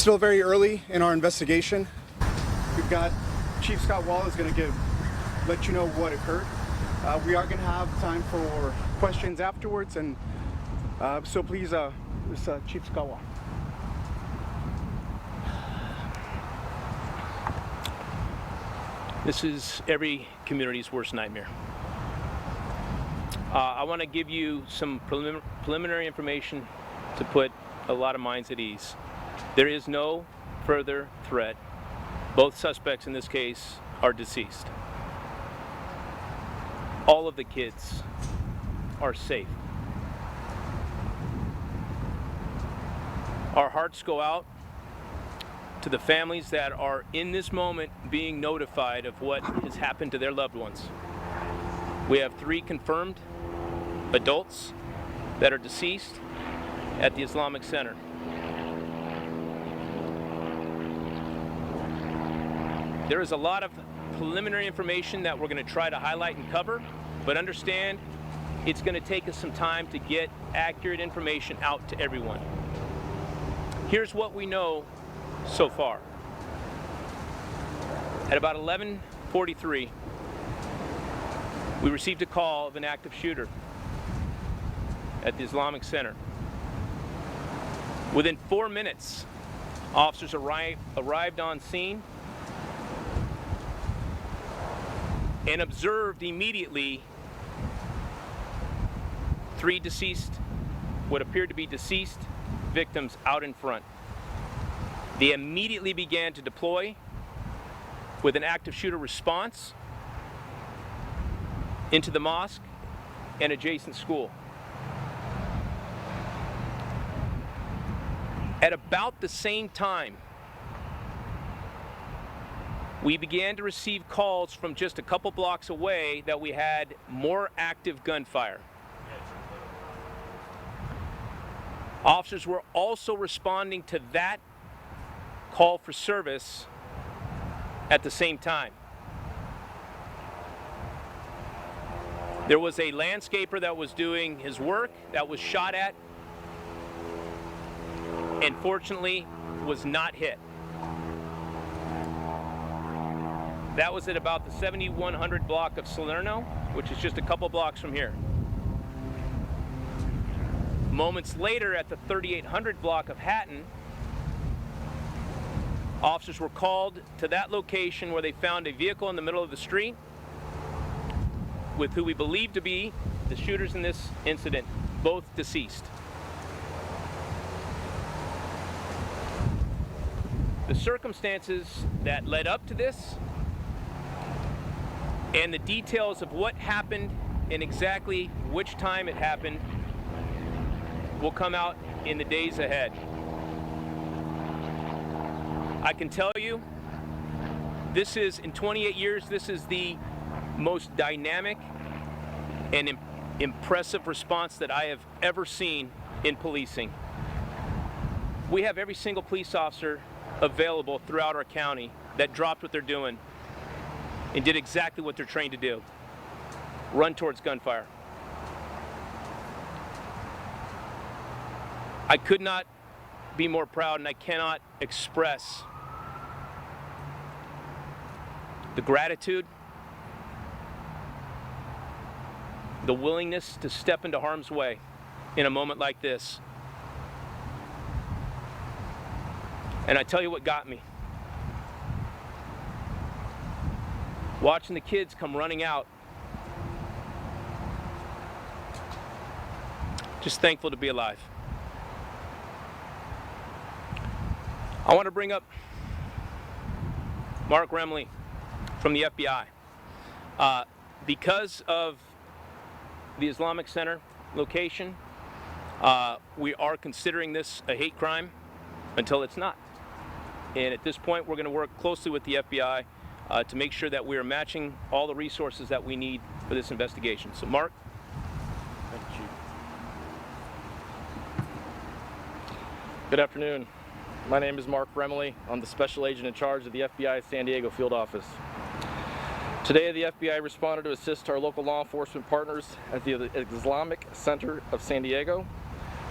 Still very early in our investigation. We've got Chief Scott Wall is going to let you know what occurred. We are going to have time for questions afterwards, and so please, Chief Scott Wall. This is every community's worst nightmare. I want to give you some preliminary information to put a lot of minds at ease. There is no further threat. Both suspects in this case are deceased. All of the kids are safe. Our hearts go out to the families that are in this moment being notified of what has happened to their loved ones. We have 3 confirmed adults that are deceased at the Islamic Center. There is a lot of preliminary information that we're going to try to highlight and cover, but understand it's going to take us some time to get accurate information out to everyone. Here's what we know so far. At about 11:43, we received a call of an active shooter at the Islamic Center. Within 4 minutes, officers arrived on scene and observed immediately 3 deceased, what appeared to be deceased victims out in front. They immediately began to deploy with an active shooter response into the mosque and adjacent school. At about the same time, we began to receive calls from just a couple blocks away that we had more active gunfire. Officers were also responding to that call for service at the same time. There was a landscaper that was doing his work that was shot at and fortunately was not hit. That was at about the 7100 block of Salerno, which is just a couple blocks from here. Moments later, at the 3800 block of Hatton, officers were called to that location where they found a vehicle in the middle of the street with who we believe to be the shooters in this incident, both deceased. The circumstances that led up to this and the details of what happened and exactly which time it happened will come out in the days ahead. I can tell you, this is, in 28 years, this is the most dynamic and impressive response that I have ever seen in policing. We have every single police officer available throughout our county that dropped what they're doing and did exactly what they're trained to do: run towards gunfire. I could not be more proud, and I cannot express the gratitude, the willingness to step into harm's way in a moment like this. And I tell you what got me. Watching the kids come running out. Just thankful to be alive. I want to bring up Mark Remley from the FBI. Because of the Islamic Center location, we are considering this a hate crime until it's not. And at this point, we're going to work closely with the FBI to make sure that we are matching all the resources that we need for this investigation. So, Mark. Thank you, Chief. Good afternoon. My name is Mark Remley. I'm the Special Agent in charge of the FBI San Diego Field Office. Today, the FBI responded to assist our local law enforcement partners at the Islamic Center of San Diego.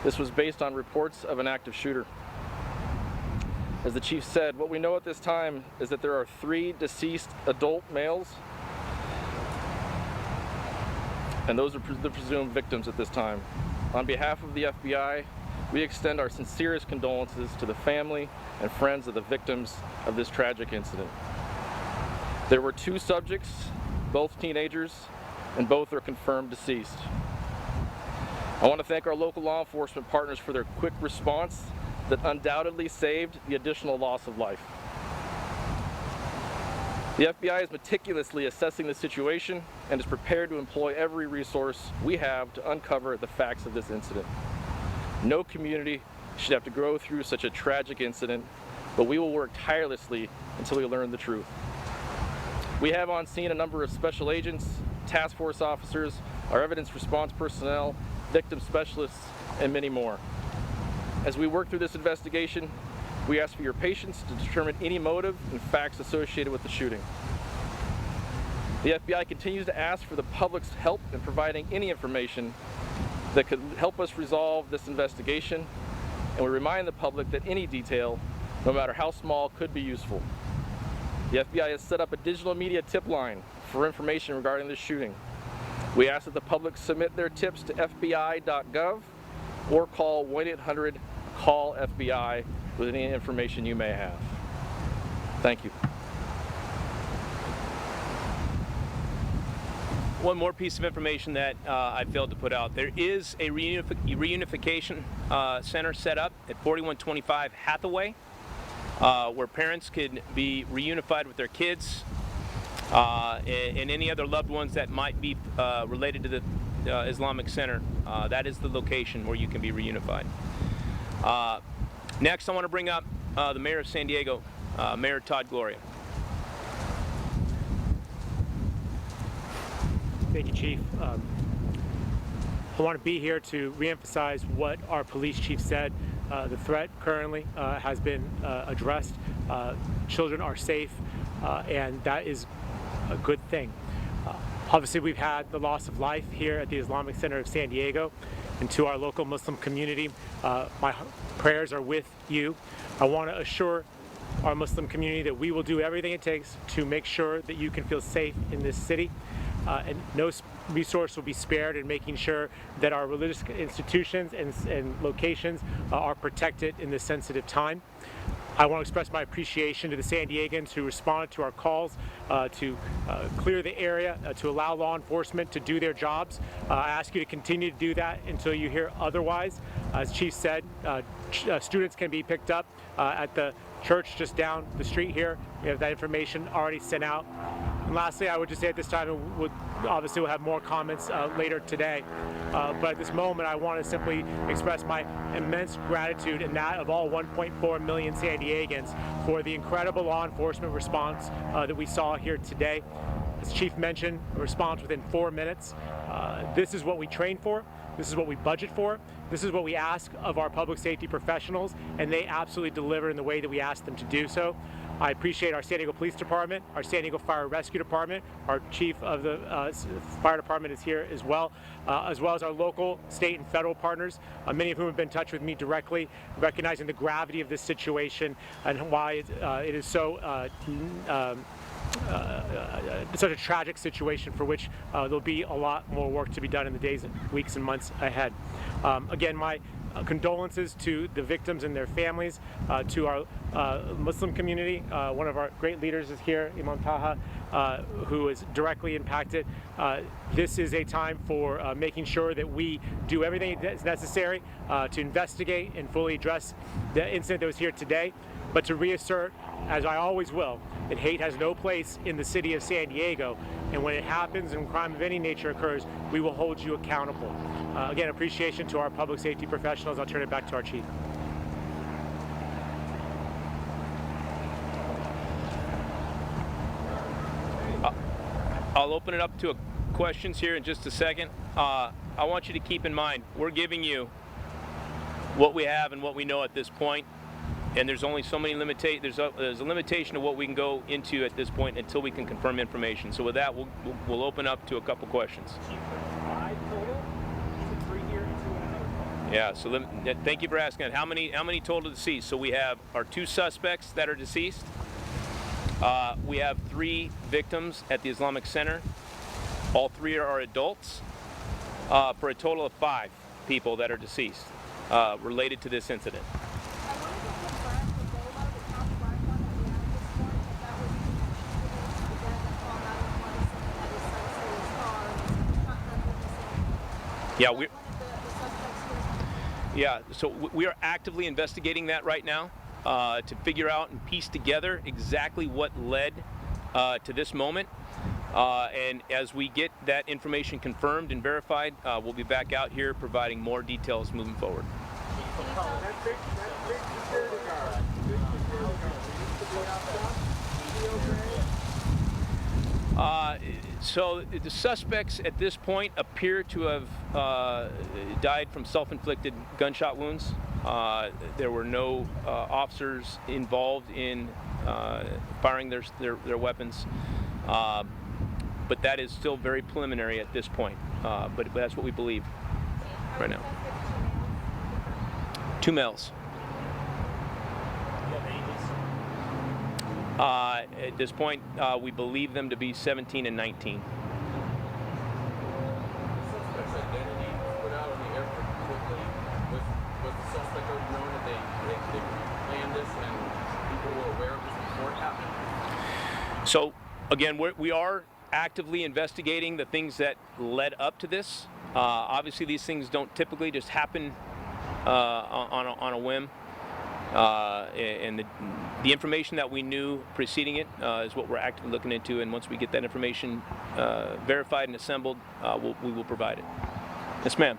This was based on reports of an active shooter. As the chief said, what we know at this time is that there are 3 deceased adult males, and those are the presumed victims at this time. On behalf of the FBI, we extend our sincerest condolences to the family and friends of the victims of this tragic incident. There were 2 subjects, both teenagers, and both are confirmed deceased. I want to thank our local law enforcement partners for their quick response that undoubtedly saved the additional loss of life. The FBI is meticulously assessing the situation and is prepared to employ every resource we have to uncover the facts of this incident. No community should have to go through such a tragic incident, but we will work tirelessly until we learn the truth. We have on scene a number of special agents, task force officers, our evidence response personnel, victim specialists, and many more. As we work through this investigation, we ask for your patience to determine any motive and facts associated with the shooting. The FBI continues to ask for the public's help in providing any information that could help us resolve this investigation, and we remind the public that any detail, no matter how small, could be useful. The FBI has set up a digital media tip line for information regarding this shooting. We ask that the public submit their tips to fbi.gov or call 1-800-CALL-FBI with any information you may have. Thank you. One more piece of information that I failed to put out. There is a reunification center set up at 4125 Hathaway where parents could be reunified with their kids and any other loved ones that might be related to the Islamic Center. That is the location where you can be reunified. Next, I want to bring up the Mayor of San Diego, Mayor Todd Gloria. Thank you, Chief. I want to be here to reemphasize what our police chief said. The threat currently has been addressed. Children are safe, and that is a good thing. Obviously, we've had the loss of life here at the Islamic Center of San Diego, and to our local Muslim community, my prayers are with you. I want to assure our Muslim community that we will do everything it takes to make sure that you can feel safe in this city. And no resource will be spared in making sure that our religious institutions and locations are protected in this sensitive time. I want to express my appreciation to the San Diegans who responded to our calls to clear the area, to allow law enforcement to do their jobs. I ask you to continue to do that until you hear otherwise. As Chief said, students can be picked up at the church just down the street here. We have that information already sent out. And lastly, I would just say at this time, obviously we'll have more comments later today. But at this moment, I want to simply express my immense gratitude and that of all 1.4 million San Diegans for the incredible law enforcement response that we saw here today. As Chief mentioned, a response within 4 minutes. This is what we train for. This is what we budget for. This is what we ask of our public safety professionals, and they absolutely deliver in the way that we ask them to do so. I appreciate our San Diego Police Department, our San Diego Fire Rescue Department, our Chief of the Fire Department is here as well as our local, state, and federal partners, many of whom have been in touch with me directly, recognizing the gravity of this situation and why it is so such a tragic situation for which there'll be a lot more work to be done in the days, weeks, and months ahead. Again, my condolences to the victims and their families, to our Muslim community. One of our great leaders is here, Imam Taha, who is directly impacted. This is a time for making sure that we do everything that's necessary to investigate and fully address the incident that was here today, but to reassert, as I always will, that hate has no place in the city of San Diego, and when it happens and crime of any nature occurs, we will hold you accountable. Again, appreciation to our public safety professionals. I'll turn it back to our Chief. I'll open it up to questions here in just a second. I want you to keep in mind, we're giving you what we have and what we know at this point. And there's only so many there's a limitation of what we can go into at this point until we can confirm information. So with that, we'll open up to a couple questions. Yeah, so thank you for asking. How many total deceased? So we have our 2 suspects that are deceased. We have 3 victims at the Islamic Center. All 3 are adults, for a total of 5 people that are deceased related to this incident. Yeah, so we are actively investigating that right now to figure out and piece together exactly what led to this moment. And as we get that information confirmed and verified, we'll be back out here providing more details moving forward. So the suspects at this point appear to have died from self-inflicted gunshot wounds. There were no officers involved in firing their weapons. But that is still very preliminary at this point. But that's what we believe right now. 2 males. At this point, we believe them to be 17 and 19. Suspect's identity put out on the air pretty quickly. Was the suspect already known that they planned this and people were aware of this before it happened? So again, we are actively investigating the things that led up to this. Obviously, these things don't typically just happen on a whim. And the information that we knew preceding it is what we're actively looking into, and once we get that information verified and assembled, we will provide it. Yes, ma'am.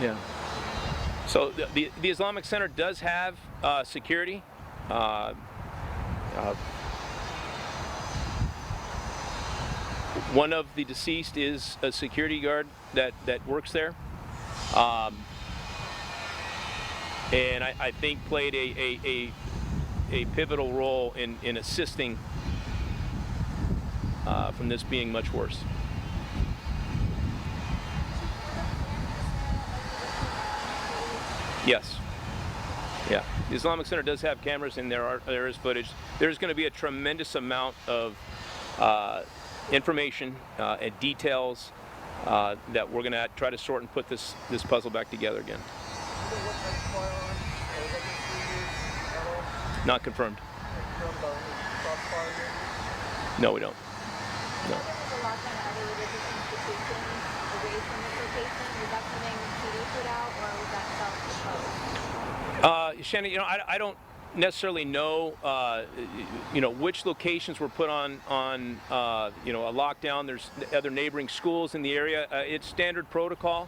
Yeah. So the Islamic Center does have security. One of the deceased is a security guard that works there, and I think played a pivotal role in assisting from this being much worse. Yes. Yeah. The Islamic Center does have cameras, and there is footage. There's going to be a tremendous amount of information and details that we're going to try to sort and put this puzzle back together again. Not confirmed. No, we don't. No. Shannon, I don't necessarily know, which locations were put on a lockdown. There's other neighboring schools in the area. It's standard protocol.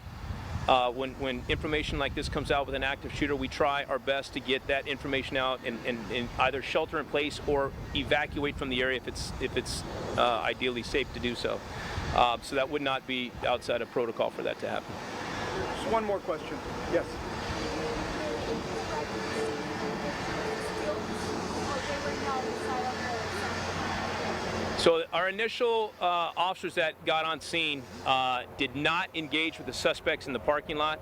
When information like this comes out with an active shooter, we try our best to get that information out and either shelter in place or evacuate from the area if it's ideally safe to do so. So that would not be outside of protocol for that to happen. Just one more question. Yes. So our initial officers that got on scene did not engage with the suspects in the parking lot.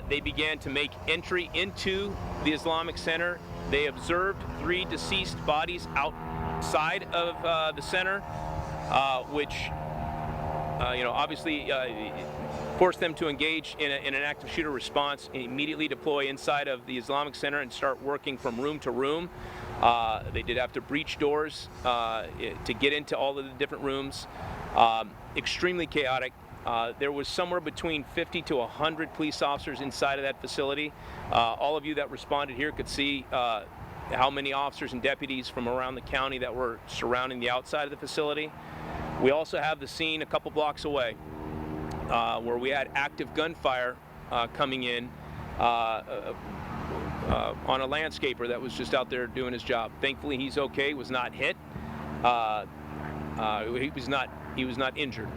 They began to make entry into the Islamic Center. They observed 3 deceased bodies outside of the center, which obviously forced them to engage in an active shooter response and immediately deploy inside of the Islamic Center and start working from room to room. They did have to breach doors to get into all of the different rooms. Extremely chaotic. There was somewhere between 50 to 100 police officers inside of that facility. All of you that responded here could see how many officers and deputies from around the county that were surrounding the outside of the facility. We also have the scene a couple blocks away where we had active gunfire coming in on a landscaper that was just out there doing his job. Thankfully, he's okay. Was not hit. He was not injured.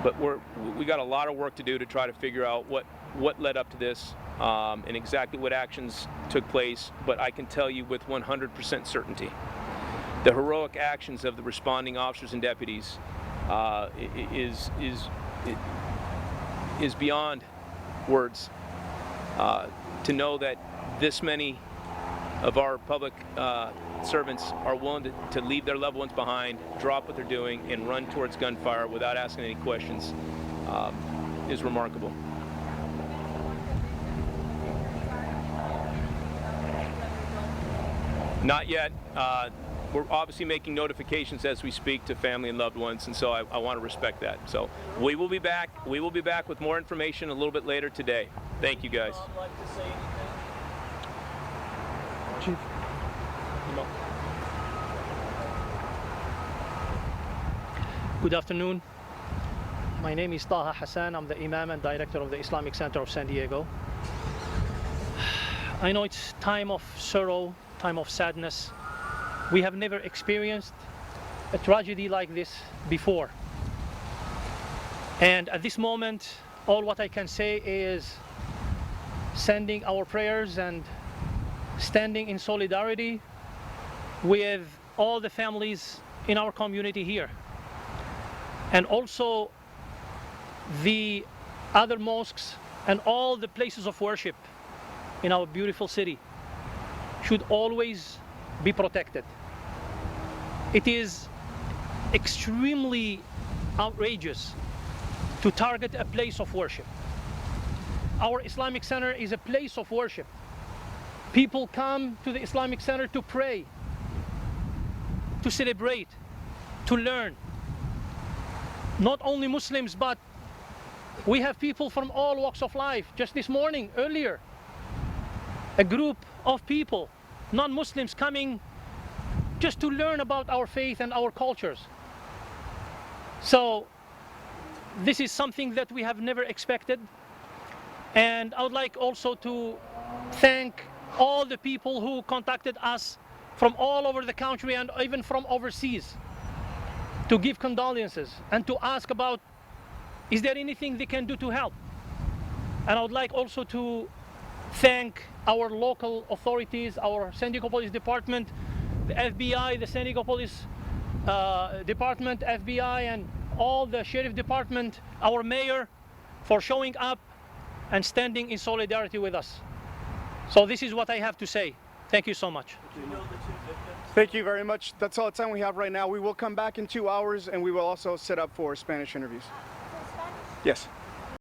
But we got a lot of work to do to try to figure out what led up to this, and exactly what actions took place, but I can tell you with 100% certainty, the heroic actions of the responding officers and deputies is beyond words. To know that this many of our public servants are willing to leave their loved ones behind, drop what they're doing, and run towards gunfire without asking any questions is remarkable. Not yet. We're obviously making notifications as we speak to family and loved ones, and so I want to respect that. So we will be back. We will be back with more information a little bit later today. Thank you, guys. Chief. Good afternoon. My name is Taha Hassan. I'm the Imam and Director of the Islamic Center of San Diego. I know it's time of sorrow, time of sadness. We have never experienced a tragedy like this before. And at this moment, all what I can say is sending our prayers and standing in solidarity with all the families in our community here. And also the other mosques and all the places of worship in our beautiful city should always be protected. It is extremely outrageous to target a place of worship. Our Islamic Center is a place of worship. People come to the Islamic Center to pray, to celebrate, to learn. Not only Muslims, but we have people from all walks of life. Just this morning, earlier, a group of people, non-Muslims, coming just to learn about our faith and our cultures. So this is something that we have never expected. And I would like also to thank all the people who contacted us from all over the country and even from overseas to give condolences and to ask about, is there anything they can do to help? And I would like also to thank our local authorities, our San Diego Police Department, the FBI, the San Diego Police Department, FBI, and all the Sheriff Department, our mayor, for showing up and standing in solidarity with us. So this is what I have to say. Thank you so much. Thank you very much. That's all the time we have right now. We will come back in 2 hours, and we will also set up for Spanish interviews. Yes.